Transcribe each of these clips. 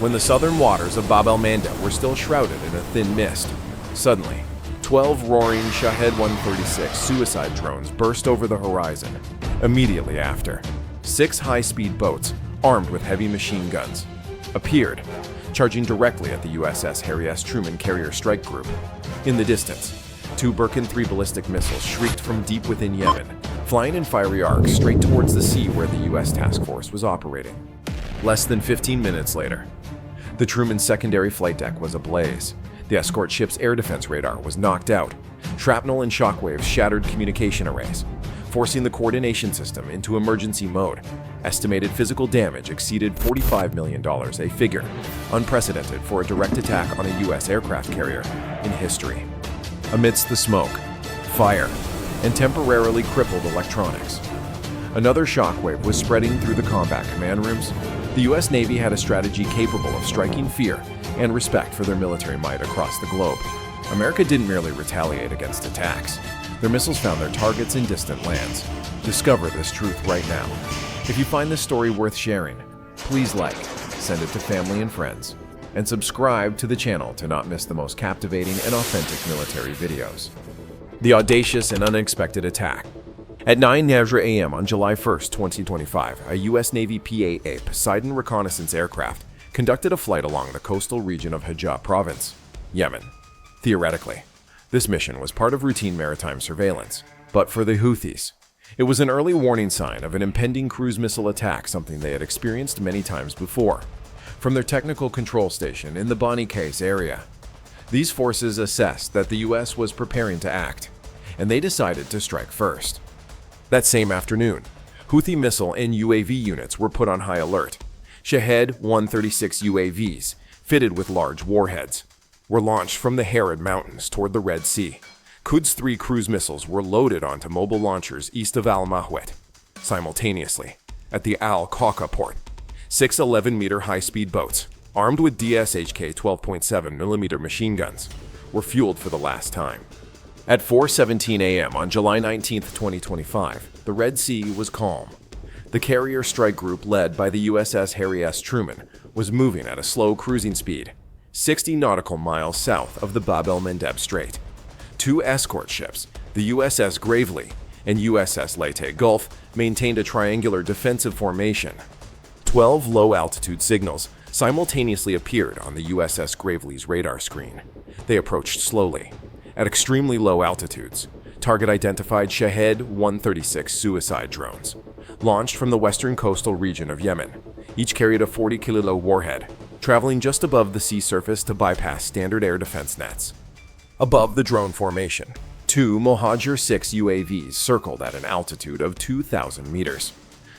when the southern waters of Bab el-Mandeb were still shrouded in a thin mist. Suddenly, 12 roaring Shahed 136 suicide drones burst over the horizon. Immediately after, 6 high-speed boats, armed with heavy machine guns, appeared, charging directly at the USS Harry S. Truman carrier strike group. In the distance, 2 Burken 3 ballistic missiles shrieked from deep within Yemen, flying in fiery arcs straight towards the sea where the U.S. task force was operating. Less than 15 minutes later, the Truman's secondary flight deck was ablaze. The escort ship's air defense radar was knocked out. Shrapnel and shockwaves shattered communication arrays, forcing the coordination system into emergency mode. Estimated physical damage exceeded $45 million, a figure unprecedented for a direct attack on a U.S. aircraft carrier in history. Amidst the smoke, fire, and temporarily crippled electronics, another shockwave was spreading through the combat command rooms. The U.S. Navy had a strategy capable of striking fear and respect for their military might across the globe. America didn't merely retaliate against attacks. Their missiles found their targets in distant lands. Discover this truth right now. If you find this story worth sharing, please like, send it to family and friends, and subscribe to the channel to not miss the most captivating and authentic military videos. The audacious and unexpected attack. At 9:00 a.m. on July 1, 2025, a U.S. Navy P-8A Poseidon reconnaissance aircraft conducted a flight along the coastal region of Hejaz Province, Yemen. Theoretically, this mission was part of routine maritime surveillance, but for the Houthis, it was an early warning sign of an impending cruise missile attack, something they had experienced many times before. From their technical control station in the Bani Case area, these forces assessed that the U.S. was preparing to act, and they decided to strike first. That same afternoon, Houthi missile and UAV units were put on high alert. Shahed 136 UAVs, fitted with large warheads, were launched from the Harad Mountains toward the Red Sea. Quds 3 cruise missiles were loaded onto mobile launchers east of Al-Mahwet. Simultaneously, at the Al-Khawka port, 6 11-meter high-speed boats, armed with DSHK 12.7mm machine guns, were fueled for the last time. At 4:17 a.m. on July 19, 2025, the Red Sea was calm. The carrier strike group led by the USS Harry S. Truman was moving at a slow cruising speed, 60 nautical miles south of the Bab el-Mandeb Strait. 2 escort ships, the USS Gravely and USS Leyte Gulf, maintained a triangular defensive formation. 12 low-altitude signals simultaneously appeared on the USS Gravely's radar screen. They approached slowly. At extremely low altitudes, target identified Shahed 136 suicide drones, launched from the western coastal region of Yemen. Each carried a 40-kilo warhead, traveling just above the sea surface to bypass standard air defense nets. Above the drone formation, 2 Mohajir 6 UAVs circled at an altitude of 2,000 meters,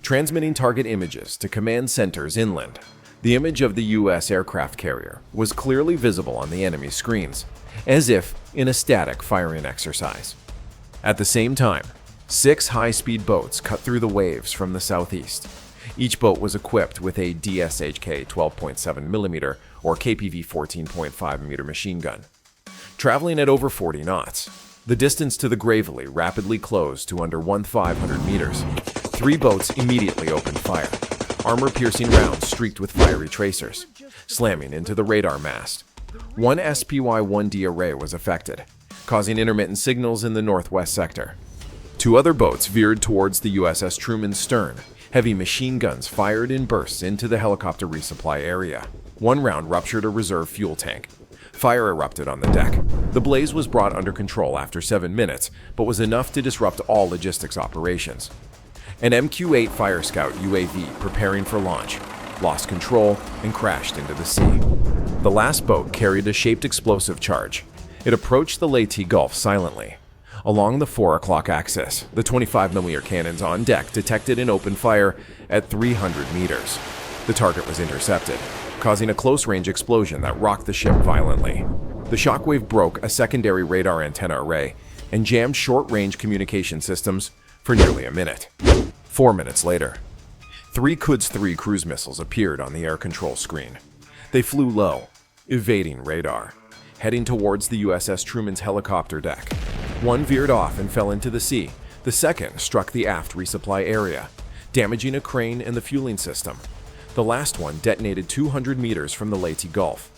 transmitting target images to command centers inland. The image of the U.S. aircraft carrier was clearly visible on the enemy's screens, as if in a static firing exercise. At the same time, 6 high-speed boats cut through the waves from the southeast. Each boat was equipped with a DSHK 12.7mm or KPV 14.5mm machine gun. Traveling at over 40 knots, the distance to the Gravely rapidly closed to under 1,500 meters. 3 boats immediately opened fire. Armor-piercing rounds streaked with fiery tracers, slamming into the radar mast. 1 SPY-1D array was affected, causing intermittent signals in the northwest sector. 2 other boats veered towards the USS Truman's stern. Heavy machine guns fired in bursts into the helicopter resupply area. 1 round ruptured a reserve fuel tank. Fire erupted on the deck. The blaze was brought under control after 7 minutes, but was enough to disrupt all logistics operations. An MQ-8 Fire Scout UAV preparing for launch lost control and crashed into the sea. The last boat carried a shaped explosive charge. It approached the Leyte Gulf silently. Along the 4 o'clock axis, the 25mm cannons on deck detected an open fire at 300 meters. The target was intercepted, causing a close-range explosion that rocked the ship violently. The shockwave broke a secondary radar antenna array and jammed short-range communication systems for nearly a minute. 4 minutes later, 3 Quds 3 cruise missiles appeared on the air control screen. They flew low, evading radar, heading towards the USS Truman's helicopter deck. 1 veered off and fell into the sea. The second struck the aft resupply area, damaging a crane and the fueling system. The last one detonated 200 meters from the Leyte Gulf,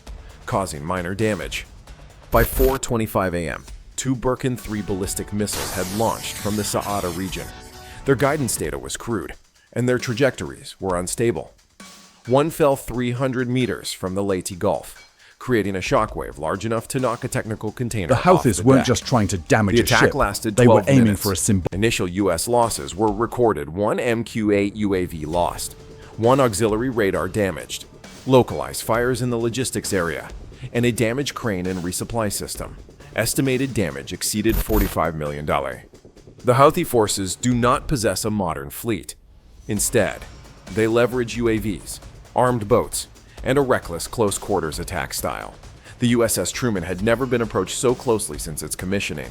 causing minor damage. By 4:25 a.m., 2 Burken 3 ballistic missiles had launched from the Saada region. Their guidance data was crude, and their trajectories were unstable. One fell 300 meters from the Leyte Gulf, creating a shockwave large enough to knock a technical container The off Houthis the weren't deck. just trying to damage The a attack ship. lasted They 12 were aiming minutes. for a symbol. Initial U.S. losses were recorded: 1 MQ-8 UAV lost, 1 auxiliary radar damaged, localized fires in the logistics area, and a damaged crane and resupply system. Estimated damage exceeded $45 million. The Houthi forces do not possess a modern fleet. Instead, they leverage UAVs, armed boats, and a reckless close-quarters attack style. The USS Truman had never been approached so closely since its commissioning.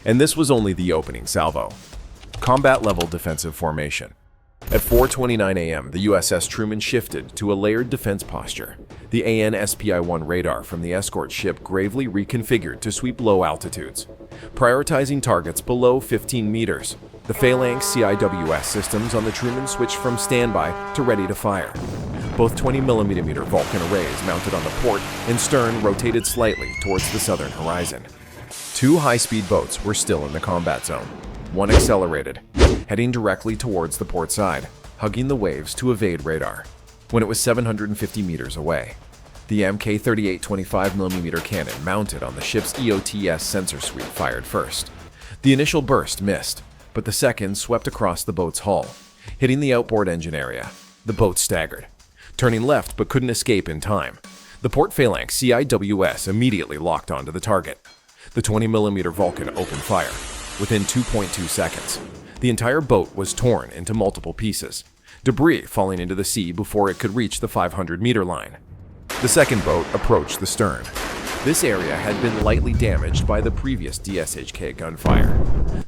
And this was only the opening salvo. Combat-level defensive formation. At 4:29 a.m., the USS Truman shifted to a layered defense posture. The AN/SPI-1 radar from the escort ship gravely reconfigured to sweep low altitudes, prioritizing targets below 15 meters. The Phalanx CIWS systems on the Truman switched from standby to ready to fire. Both 20mm Vulcan arrays mounted on the port and stern rotated slightly towards the southern horizon. 2 high-speed boats were still in the combat zone. One accelerated, heading directly towards the port side, hugging the waves to evade radar. When it was 750 meters away, the Mk-38 25mm cannon mounted on the ship's EOTS sensor suite fired first. The initial burst missed, but the second swept across the boat's hull, hitting the outboard engine area. The boat staggered, turning left but couldn't escape in time. The port Phalanx CIWS immediately locked onto the target. The 20mm Vulcan opened fire. Within 2.2 seconds, the entire boat was torn into multiple pieces, debris falling into the sea before it could reach the 500-meter line. The second boat approached the stern. This area had been lightly damaged by the previous DSHK gunfire.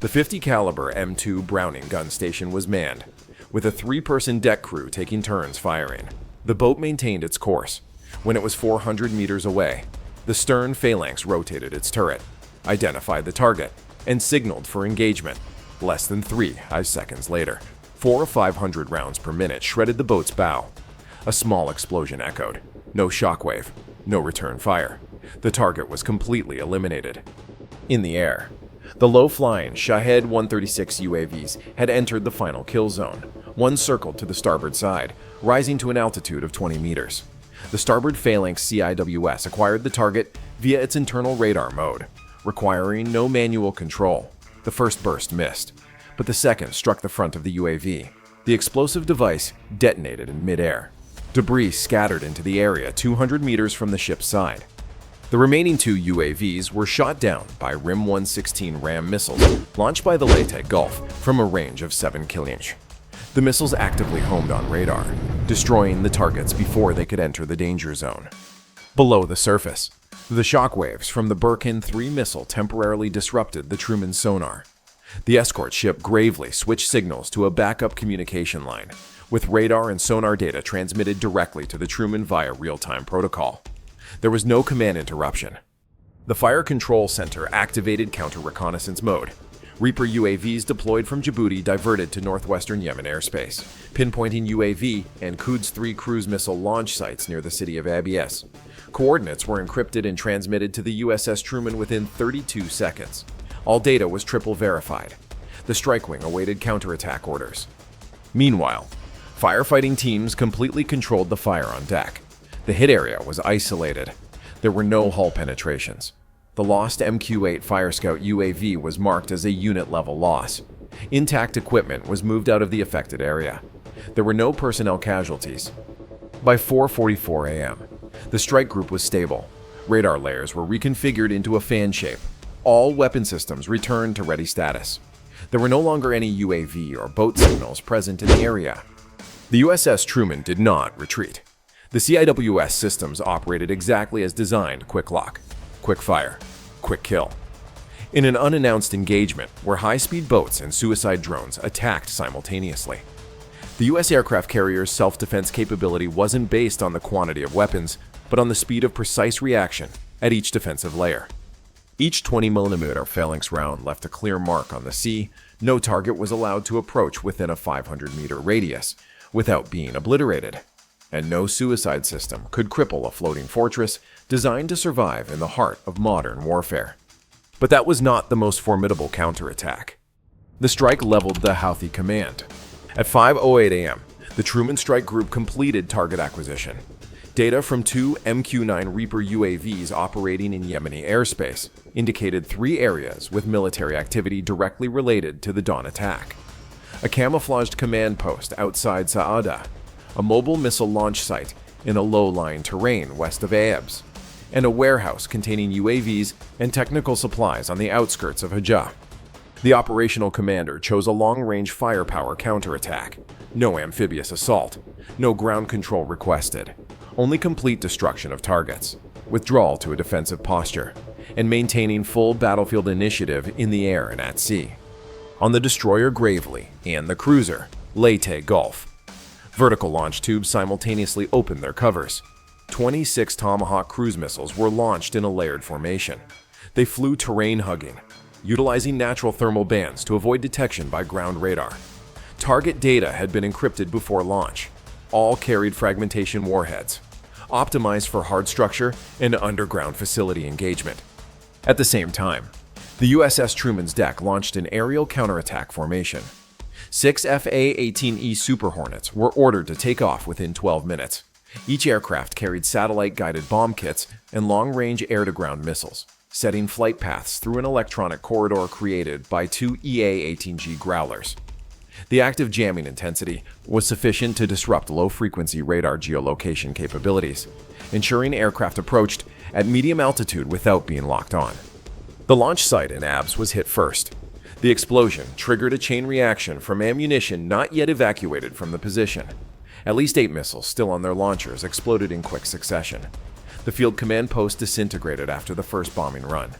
The 50 caliber M2 Browning gun station was manned, with a 3-person deck crew taking turns firing. The boat maintained its course. When it was 400 meters away, the stern Phalanx rotated its turret, identified the target, and signaled for engagement. Less than 3 seconds later, 4 of 500 rounds per minute shredded the boat's bow. A small explosion echoed. No shockwave, no return fire. The target was completely eliminated. In the air, the low-flying Shahed 136 UAVs had entered the final kill zone. One circled to the starboard side, rising to an altitude of 20 meters. The starboard Phalanx CIWS acquired the target via its internal radar mode, requiring no manual control. The first burst missed, but the second struck the front of the UAV. The explosive device detonated in midair. Debris scattered into the area 200 meters from the ship's side. The remaining 2 UAVs were shot down by RIM 116 Ram missiles launched by the Leyte Gulf from a range of 7 km. The missiles actively homed on radar, destroying the targets before they could enter the danger zone. Below the surface, the shockwaves from the Burken 3 missile temporarily disrupted the Truman sonar. The escort ship gravely switched signals to a backup communication line, with radar and sonar data transmitted directly to the Truman via real-time protocol. There was no command interruption. The Fire Control Center activated counter-reconnaissance mode. Reaper UAVs deployed from Djibouti diverted to northwestern Yemen airspace, pinpointing UAV and Quds 3 cruise missile launch sites near the city of Abyes. Coordinates were encrypted and transmitted to the USS Truman within 32 seconds. All data was triple verified. The strike wing awaited counterattack orders. Meanwhile, firefighting teams completely controlled the fire on deck. The hit area was isolated. There were no hull penetrations. The lost MQ-8 Fire Scout UAV was marked as a unit-level loss. Intact equipment was moved out of the affected area. There were no personnel casualties. By 4:44 a.m., the strike group was stable. Radar layers were reconfigured into a fan shape. All weapon systems returned to ready status. There were no longer any UAV or boat signals present in the area. The USS Truman did not retreat. The CIWS systems operated exactly as designed: quick lock, quick fire, quick kill. In an unannounced engagement where high-speed boats and suicide drones attacked simultaneously. The U.S. aircraft carrier's self-defense capability wasn't based on the quantity of weapons, but on the speed of precise reaction at each defensive layer. Each 20mm Phalanx round left a clear mark on the sea. No target was allowed to approach within a 500-meter radius without being obliterated. and no suicide system could cripple a floating fortress designed to survive in the heart of modern warfare. But that was not the most formidable counterattack. The strike leveled the Houthi command. At 5:08 a.m., the Truman Strike Group completed target acquisition. Data from two MQ-9 Reaper UAVs operating in Yemeni airspace indicated 3 areas with military activity directly related to the dawn attack. A camouflaged command post outside Saada, a mobile missile launch site in a low-lying terrain west of Aebs, and a warehouse containing UAVs and technical supplies on the outskirts of Hajjah. The operational commander chose a long-range firepower counterattack. No amphibious assault, no ground control requested, only complete destruction of targets, withdrawal to a defensive posture, and maintaining full battlefield initiative in the air and at sea. On the destroyer Gravely and the cruiser Leyte Gulf, vertical launch tubes simultaneously opened their covers. 26 Tomahawk cruise missiles were launched in a layered formation. They flew terrain-hugging, utilizing natural thermal bands to avoid detection by ground radar. Target data had been encrypted before launch. All carried fragmentation warheads, optimized for hard structure and underground facility engagement. At the same time, the USS Truman's deck launched an aerial counterattack formation. 6 FA-18E Super Hornets were ordered to take off within 12 minutes. Each aircraft carried satellite-guided bomb kits and long-range air-to-ground missiles, setting flight paths through an electronic corridor created by 2 EA-18G Growlers. The active jamming intensity was sufficient to disrupt low-frequency radar geolocation capabilities, ensuring aircraft approached at medium altitude without being locked on. The launch site in Aebs was hit first. The explosion triggered a chain reaction from ammunition not yet evacuated from the position. At least 8 missiles still on their launchers exploded in quick succession. The field command post disintegrated after the first bombing run.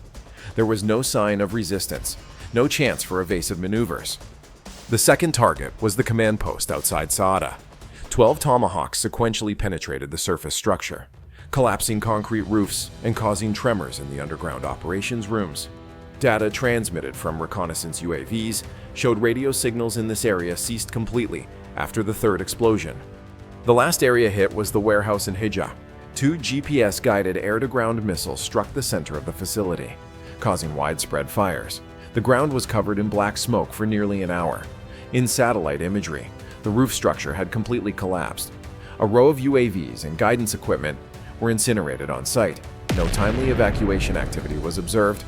There was no sign of resistance, no chance for evasive maneuvers. The second target was the command post outside Saada. 12 Tomahawks sequentially penetrated the surface structure, collapsing concrete roofs and causing tremors in the underground operations rooms. Data transmitted from reconnaissance UAVs showed radio signals in this area ceased completely after the third explosion. The last area hit was the warehouse in Hijaz. 2 GPS-guided air-to-ground missiles struck the center of the facility, causing widespread fires. The ground was covered in black smoke for nearly an hour. In satellite imagery, the roof structure had completely collapsed. A row of UAVs and guidance equipment were incinerated on site. No timely evacuation activity was observed.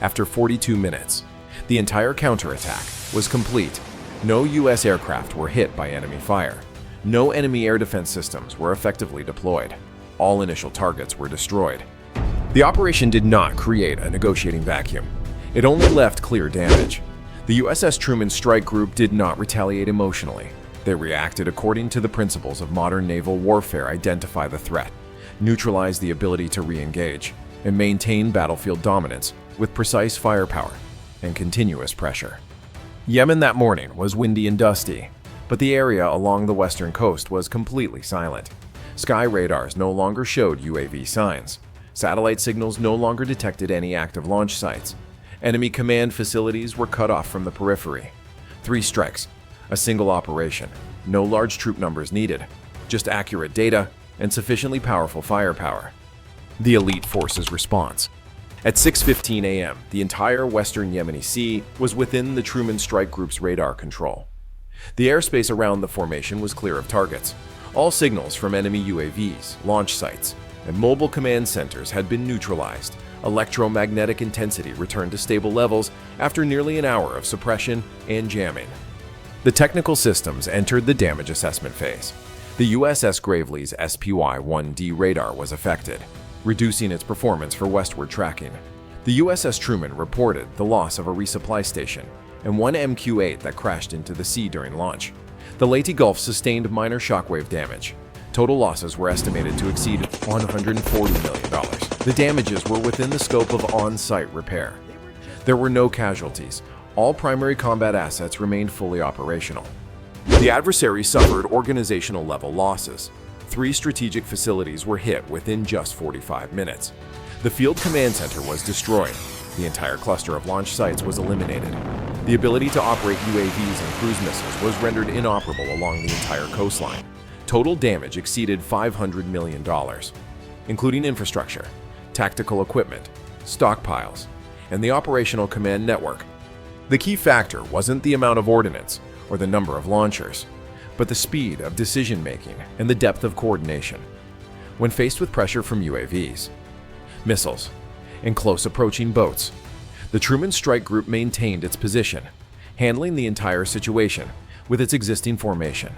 After 42 minutes, the entire counterattack was complete. No U.S. aircraft were hit by enemy fire. No enemy air defense systems were effectively deployed. All initial targets were destroyed. The operation did not create a negotiating vacuum. It only left clear damage. The USS Truman Strike Group did not retaliate emotionally. They reacted according to the principles of modern naval warfare: identify the threat, neutralize the ability to re-engage, and maintain battlefield dominance with precise firepower and continuous pressure. Yemen that morning was windy and dusty, but the area along the western coast was completely silent. Sky radars no longer showed UAV signs. Satellite signals no longer detected any active launch sites. Enemy command facilities were cut off from the periphery. 3 strikes, a single operation, no large troop numbers needed, just accurate data and sufficiently powerful firepower. The elite forces response. At 6:15 a.m., the entire western Yemeni Sea was within the Truman Strike Group's radar control. The airspace around the formation was clear of targets. All signals from enemy UAVs, launch sites, and mobile command centers had been neutralized. Electromagnetic intensity returned to stable levels after nearly an hour of suppression and jamming. The technical systems entered the damage assessment phase. The USS Gravely's SPY-1D radar was affected, reducing its performance for westward tracking. The USS Truman reported the loss of a resupply station and 1 MQ-8 that crashed into the sea during launch. The Leyte Gulf sustained minor shockwave damage. Total losses were estimated to exceed $140 million. The damages were within the scope of on-site repair. There were no casualties. All primary combat assets remained fully operational. The adversary suffered organizational-level losses. 3 strategic facilities were hit within just 45 minutes. The field command center was destroyed. The entire cluster of launch sites was eliminated. The ability to operate UAVs and cruise missiles was rendered inoperable along the entire coastline. Total damage exceeded $500 million, including infrastructure, tactical equipment, stockpiles, and the operational command network. The key factor wasn't the amount of ordnance or the number of launchers, but the speed of decision-making and the depth of coordination. When faced with pressure from UAVs, missiles, and close approaching boats, the Truman Strike Group maintained its position, handling the entire situation with its existing formation.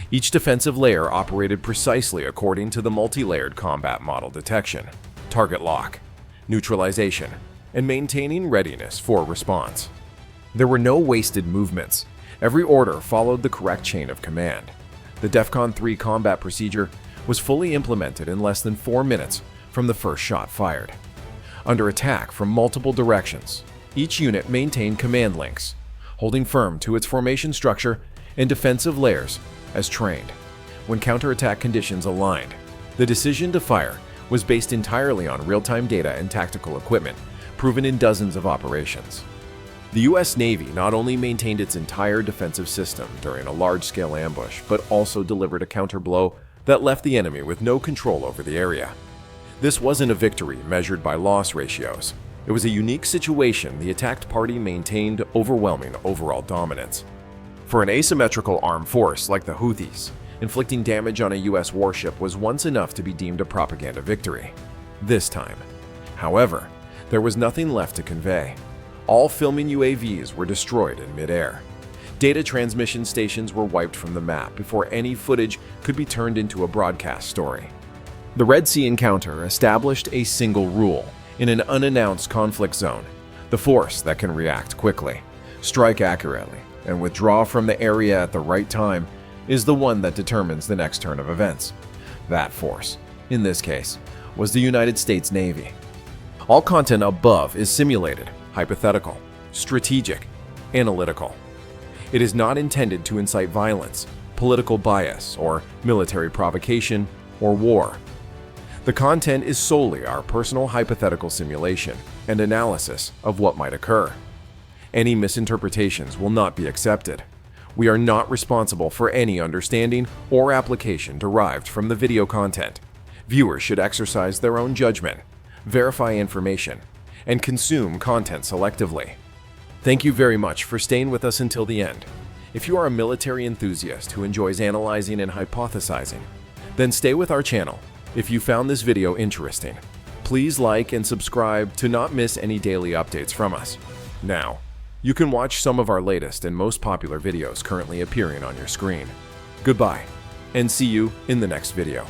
Each defensive layer operated precisely according to the multi-layered combat model: detection, target lock, neutralization, and maintaining readiness for response. There were no wasted movements. Every order followed the correct chain of command. The DEFCON 3 combat procedure was fully implemented in less than 4 minutes from the first shot fired. Under attack from multiple directions, each unit maintained command links, holding firm to its formation structure and defensive layers as trained. When counterattack conditions aligned, the decision to fire was based entirely on real-time data and tactical equipment proven in dozens of operations. The U.S. Navy not only maintained its entire defensive system during a large-scale ambush, but also delivered a counterblow that left the enemy with no control over the area. This wasn't a victory measured by loss ratios. It was a unique situation. The attacked party maintained overwhelming overall dominance. For an asymmetrical armed force like the Houthis, inflicting damage on a U.S. warship was once enough to be deemed a propaganda victory. This time, however, there was nothing left to convey. All filming UAVs were destroyed in midair. Data transmission stations were wiped from the map before any footage could be turned into a broadcast story. The Red Sea encounter established a single rule in an unannounced conflict zone: the force that can react quickly, strike accurately, and withdraw from the area at the right time is the one that determines the next turn of events. That force, in this case, was the United States Navy. All content above is simulated, hypothetical, strategic, analytical. It is not intended to incite violence, political bias, or military provocation, or war. The content is solely our personal hypothetical simulation and analysis of what might occur. Any misinterpretations will not be accepted. We are not responsible for any understanding or application derived from the video content. Viewers should exercise their own judgment, verify information, and consume content selectively. Thank you very much for staying with us until the end. If you are a military enthusiast who enjoys analyzing and hypothesizing, then stay with our channel. If you found this video interesting, please like and subscribe to not miss any daily updates from us. Now, you can watch some of our latest and most popular videos currently appearing on your screen. Goodbye, and see you in the next video.